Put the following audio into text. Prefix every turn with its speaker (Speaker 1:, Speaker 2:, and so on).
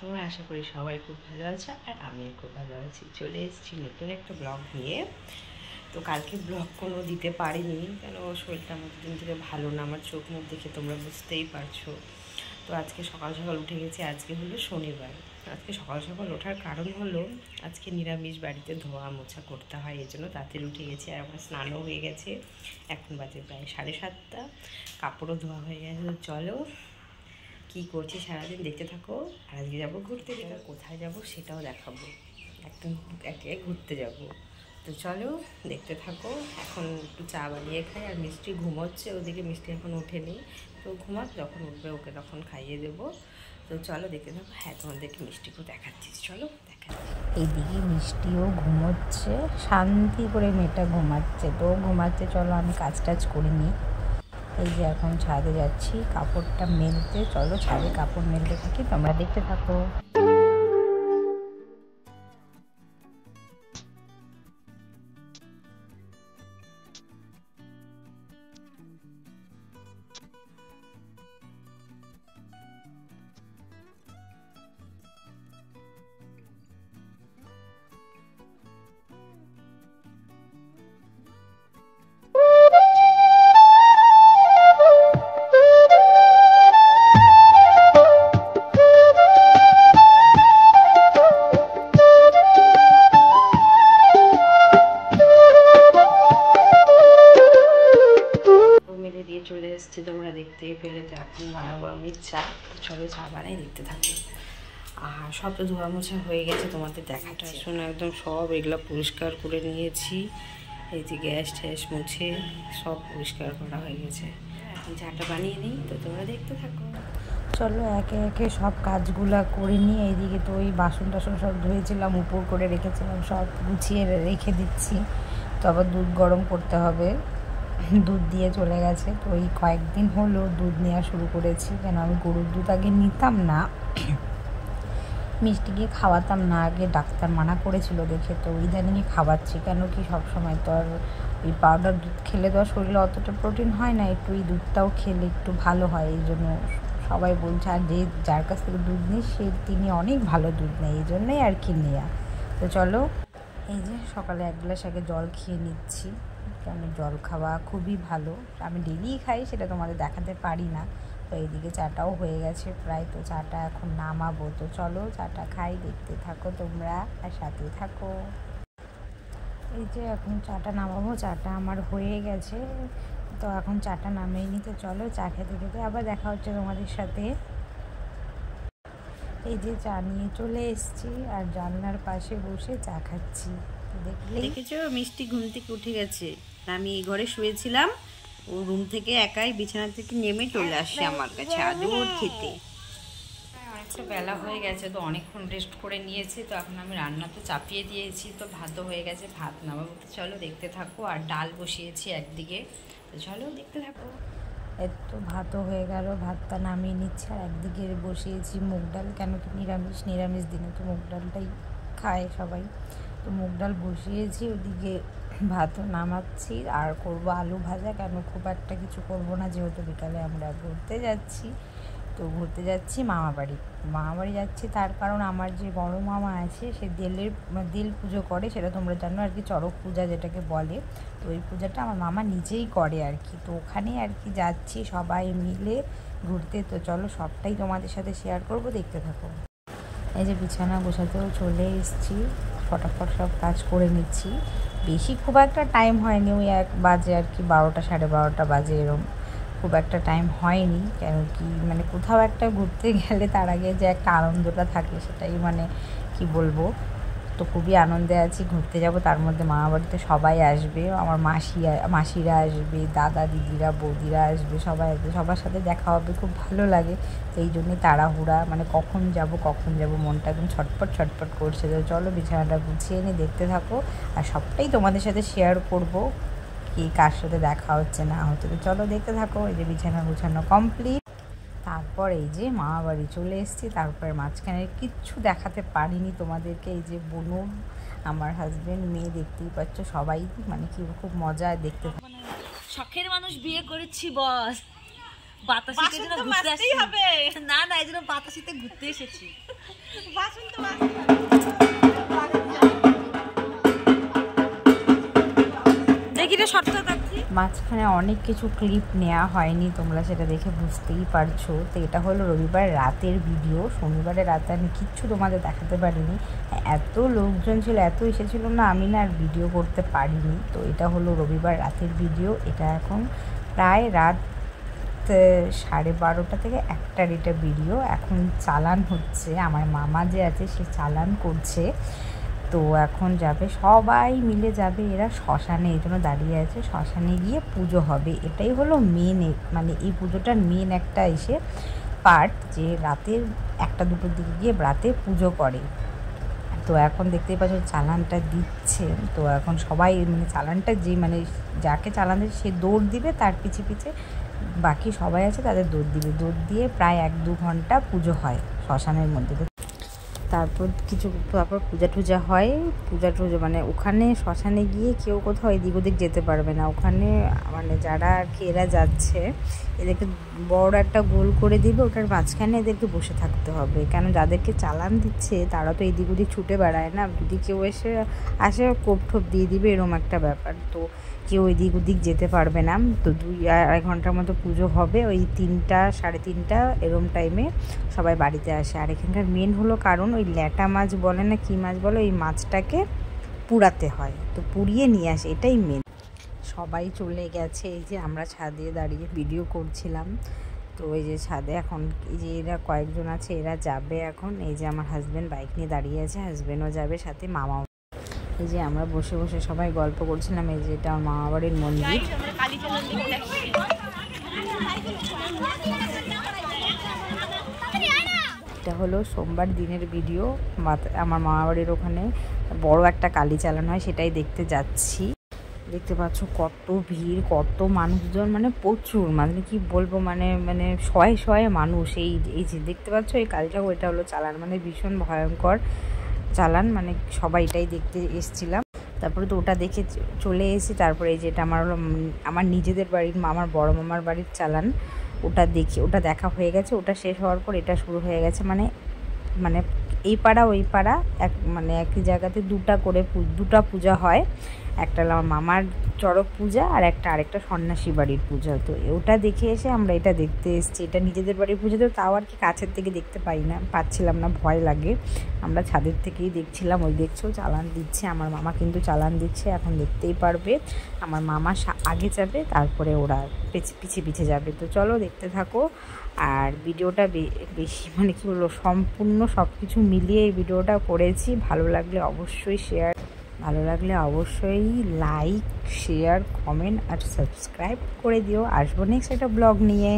Speaker 1: তোমরা আশা করি সবাই খুব ভালো আছো আর আমিও খুব ভালো আছি। চলে এসেছি নতুন একটা ব্লগ নিয়ে। তো কালকে ব্লগ কোনো দিতে পারিনি, কেন শরীরটা আমার দিন থেকে ভালো না, আমার চোখ মুখ দেখে তোমরা বুঝতেই পারছো। তো আজকে সকাল সকাল উঠে গেছি, আজকে হলো শনিবার। আজকে সকাল সকাল ওঠার কারণ হলো আজকে নিরামিষ বাড়িতে ধোয়া মোছা করতে হয়, এই জন্য তাড়াতাড়ি উঠে গেছি। আর আমার স্নানও হয়ে গেছে, এখন বাজে প্রায় 7:30। কাপড়ও ধোয়া হয়ে গেছে। তো চলো কী করছি সারাদিন দেখতে থাকো। আর আজকে যাবো ঘুরতে, যেটা কোথায় যাব সেটাও দেখাবো। একদম একে ঘুরতে যাব। তো চলো দেখতে থাকো। এখন একটু চা বানিয়ে খাই। আর মিষ্টি ঘুমোচ্ছে, ওদিকে মিষ্টি এখন ওঠেনি, তো ঘুমাক, যখন উঠবে ওকে তখন খাইয়ে দেবো। তো চলো দেখতে থাকো। হ্যাঁ, তোমাদেরকে মিষ্টিকেও দেখাচ্ছি, চলো দেখাচ্ছি।
Speaker 2: এইদিকে মিষ্টিও ঘুমোচ্ছে, শান্তি করে মেয়েটা ঘুমাচ্ছে। তো ঘুমাচ্ছে, চলো আমি কাজ টাজ করিনি। এই যে এখন ছাদে যাচ্ছি কাপড়টা মেলতে। চলো ছাদে কাপড় মেলতে থাকি, তোমরা দেখতে থাকো।
Speaker 1: চলে এসেছি, তোমরা দেখতেই পেলে। যে এখন বানাবো আমি চা। চলো চা বানাই, দেখতে থাকি। আর সব তো ধোয়া মোছা হয়ে গেছে, তোমাদের দেখাটা শোনো। একদম সব এগুলো পরিষ্কার করে নিয়েছি। এই যে গ্যাস ট্যাস মুছে সব পরিষ্কার করা হয়ে গেছে। এখন চাটা বানিয়ে নিই, তো তোমরা দেখতে থাকো।
Speaker 2: চলো একে একে সব কাজগুলা করে নিই। এইদিকে তো ওই বাসন টাসন সব ধুয়েছিলাম, উপর করে রেখেছিলাম, সব গুছিয়ে রেখে দিচ্ছি। তো আবার দুধ গরম করতে হবে, দুধ দিয়ে চলে গেছে। তো এই কয়েকদিন হলো দুধ নেওয়া শুরু করেছি, কেন আমি গরুর দুধ আগে নিতাম না, মিষ্টিকে খাওয়াতাম না, আগে ডাক্তার মানা করেছিল দেখে। তো ইদানিংই খাওয়াচ্ছি, কেন কি সবসময় তো আর ওই পাউডার দুধ খেলে তো আর শরীরে অতটা প্রোটিন হয় না, একটু এই দুধটাও খেলে একটু ভালো হয়। এই জন্য সবাই বলছে, আর যে যার কাছ থেকে দুধ নিই তিনি অনেক ভালো দুধ নেয়, এই জন্যই আর কি নেওয়া। তো চলো এই যে সকালে 1 গ্লাস আগে জল খেয়ে নিচ্ছি, কেন জল খাওয়া খুবই ভালো। আমি ডেলিই খাই, সেটা তোমাদের দেখাতে পারি না। তো এইদিকে চাটাও হয়ে গেছে প্রায়, তো চাটা এখন নামাবো। তো চলো চাটা খাই, দেখতে থাকো তোমরা আর সাথে থাকো। এই যে এখন চাটা নামাবো, চাটা আমার হয়ে গেছে। তো এখন চাটা নামিয়ে নিতে, চলো চা খেতে খেতে আবার দেখা হচ্ছে তোমাদের সাথে। এই যে চা নিয়ে চলে এসেছি আর জানলার পাশে বসে চা খাচ্ছি।
Speaker 1: দেখেছো মিষ্টি ঘুম থেকে উঠে গেছে। আমি এই ঘরে শুয়েছিলাম, ও রুম থেকে একাই বিছানা থেকে নেমে চলে আসছে আমার কাছে দুধ খেতে। অনেকটা বেলা হয়ে গেছে, তো অনেকক্ষণ রেস্ট করে নিয়েছি। তো এখন আমি রান্না তো চাপিয়ে দিয়েছি, তো ভাতও হয়ে গেছে, ভাত নামাবো। চলো দেখতে থাকো। আর ডাল বসিয়েছি একদিকে, তো চলো দেখতে থাকো।
Speaker 2: তো ভাতও হয়ে গেল, ভাতটা নামিয়ে নিচ্ছি। আর একদিকে বসিয়েছি মুগ ডাল, কেন কি নিরামিষ দিনে তো মুগ ডালটাই খায় সবাই। তো মুগ ডাল বসিয়েছি, ওদিকে ভাতও নামাচ্ছি। আর করব আলু ভাজা, কেন খুব একটা কিছু করব না, যেহেতু বিকালে আমরা ঘুরতে যাচ্ছি। তো ঘুরতে যাচ্ছি মামাবাড়ি যাচ্ছি। তার কারণ আমার যে বড় মামা আছে, সে দিল পুজো করে, সেটা তোমরা জানো আর কি, চড়ক পূজা যেটাকে বলে। তো ওই পূজাটা আমার মামা নিজেই করে আর কি। তো ওখানেই আর কি যাচ্ছি সবাই মিলে ঘুরতে। তো চলো সবটাই তোমাদের সাথে শেয়ার করব, দেখতে থাকো। এই যে বিছানা গোছাতেও চলে এসেছি, ফটাফট সব কাজ করে নিচ্ছি। বেশি খুব একটা টাইম হয়নি, ওই 1 বাজে আর কি, 12টা 12:30 বাজে, এরম খুব একটা টাইম হয়নি। কেন কি মানে কোথাও একটা ঘুরতে গেলে তার আগে যে একটা আনন্দটা থাকে, সেটাই মানে কি বলবো। তো খুবই আনন্দে আছি, ঘুরতে যাব। তার মধ্যে মামাবাড়িতে সবাই আসবে, আমার মাসিরা আসবে, দাদা দিদিরা বৌদিরা আসবে, সবাই আসবে, সবার সাথে দেখা হবে, খুব ভালো লাগে। তো এই জন্যই তাড়াহুড়া, মানে কখন যাব মনটা একদম ছটফট করছে। তো চলো বিছানাটা গুছিয়ে নিয়ে দেখতে থাকো, আর সবটাই তোমাদের সাথে শেয়ার করব, কি কার সাথে দেখা হচ্ছে না হচ্ছে। তো চলো দেখতে থাকো। এই যে বিছানা গুছানো কমপ্লিট, তারপর এই যে মামাবাড়ি চলে এসেছি। তারপরে মাঝখানে কিচ্ছু দেখাতে পারিনি তোমাদেরকে। এই যে বোনু, আমার হাজবেন্ড, মেয়ে, দেখতেই পাচ্ছ সবাই, মানে কি খুব মজা দেখতে।
Speaker 3: শখের মানুষ বিয়ে করেছি বস, বাতাসিতে ঘুরতে আসছি। না এই জন্য বাতাসিতে ঘুরতে এসেছি।
Speaker 2: মাঝখানে অনেক কিছু ক্লিপ নেওয়া হয়নি, তোমরা সেটা দেখে বুঝতেই পারছো। তো এটা হলো রবিবার রাতের ভিডিও। শনিবারের রাতে আমি কিচ্ছু তোমাদের দেখাতে পারিনি, এত লোকজন ছিল, এত এসেছিলো না, আমি না আর ভিডিও করতে পারিনি। তো এটা হলো রবিবার রাতের ভিডিও। এটা এখন প্রায় রাত 12:30 থেকে 1টার এটা ভিডিও। এখন চালান হচ্ছে, আমার মামা যে আছে সে চালান করছে। তো এখন যাবে, সবাই মিলে যাবে এরা শ্মশানে, এই জন্য দাঁড়িয়ে আছে। শ্মশানে গিয়ে পুজো হবে, এটাই হলো মেন, মানে এই পুজোটার মেন একটা এসে পার্ট, যে রাতের 1টা-2টোর দিকে গিয়ে রাতে পুজো করে। তো এখন দেখতেই পাচ্ছ চালানটা দিচ্ছে। তো এখন সবাই মানে চালানটা যে মানে যাকে চালান দিচ্ছে সে দৌড় দিবে, তার পিছে পিছে বাকি সবাই আছে তাদের দৌড় দিবে। দৌড় দিয়ে প্রায় 1-2 ঘন্টা পুজো হয় শ্মশানের মধ্যে। তারপর পূজা টুজা হয়। পূজা মানে ওখানে শ্মশানে গিয়ে কেউ কোথাও এদিক ওদিক যেতে পারবে না। ওখানে মানে যারা আর কি এরা যাচ্ছে, এদেরকে বড় একটা গোল করে দিবে, ওটার মাঝখানে এদেরকে বসে থাকতে হবে। কেন যাদেরকে চালান দিচ্ছে তারা তো এদিক ওদিক ছুটে বেড়ায় না, যদি কেউ আসে কোপ ঠোপ দিয়ে দিবে, এরকম একটা ব্যাপার। তো কেউ এদিক ওদিক যেতে পারবে না। তো 2-2.5 ঘন্টার মতো পুজো হবে। ওই 3টা 3:30 এরম টাইমে সবাই বাড়িতে আসে। আর এখানকার মেন হলো কারণ ওই ল্যাটা মাছ বলে না কী মাছ বলে, ওই মাছটাকে পুড়াতে হয়, তো পুড়িয়ে নিয়ে আসে, এটাই মেন। সবাই চলে গেছে, এই যে আমরা ছাদে দাঁড়িয়ে ভিডিও করছিলাম। তো এই যে ছাদে এখন এই যে এরা কয়েকজন আছে, এরা যাবে এখন। এই যে আমার হাজব্যান্ড বাইক নিয়ে দাঁড়িয়ে আছে, হাজব্যান্ডও যাবে সাথে, মামাও। এই যে আমরা বসে বসে সবাই গল্প করছিলাম। এই যে এটা আমার মামা বাড়ির মন্দির। এটা হলো সোমবার দিনের ভিডিও। আমার মামা বাড়ির ওখানে বড় একটা কালী চালান হয়, সেটাই দেখতে যাচ্ছি। দেখতে পাচ্ছ কত ভিড়, কত মানুষজন, মানে প্রচুর, মানে কি বলবো, মানে শয়ে মানুষ। এই যে দেখতে পাচ্ছ এই কালী ঠাকুর, এটা হলো চালান, মানে ভীষণ ভয়ঙ্কর চালান, মানে সবাই এটাই দেখতে এসেছিলাম। তারপরে তো ওটা দেখে চলে এসেছি। তারপরে এই যে এটা আমার নিজেদের বাড়ির আমার বড় মামার বাড়ির চালান, ওটা দেখা হয়ে গেছে। ওটা শেষ হওয়ার পর এটা শুরু হয়ে গেছে, মানে এই পাড়া ওই পাড়া মানে একই জায়গাতে দুটা পূজা হয়। একটা হলো আমার মামার চড়ক পূজা, আর আরেকটা সন্ন্যাসী বাড়ির পূজা। তো ওটা দেখে এসে আমরা এটা দেখতে এসেছি। এটা নিজেদের বাড়ির পুজো, তো তাও আর কি কাছের থেকে দেখতে পাচ্ছিলাম না, ভয় লাগে। আমরা ছাদের থেকেই দেখছিলাম। ওই দেখছো চালান দিচ্ছে, আমার মামা কিন্তু চালান দিচ্ছে, এখন দেখতেই পারবে। আমার মামা আগে যাবে, তারপরে ওরা পিছে যাবে। তো চলো দেখতে থাকো। আর ভিডিওটা বেশি মানে কি বলবো, সম্পূর্ণ সব কিছু মিলিয়ে এই ভিডিওটা করেছি। ভালো লাগলে অবশ্যই লাইক, শেয়ার, কমেন্ট আর সাবস্ক্রাইব করে দিও। আসবো নেক্সট একটা ব্লগ নিয়ে।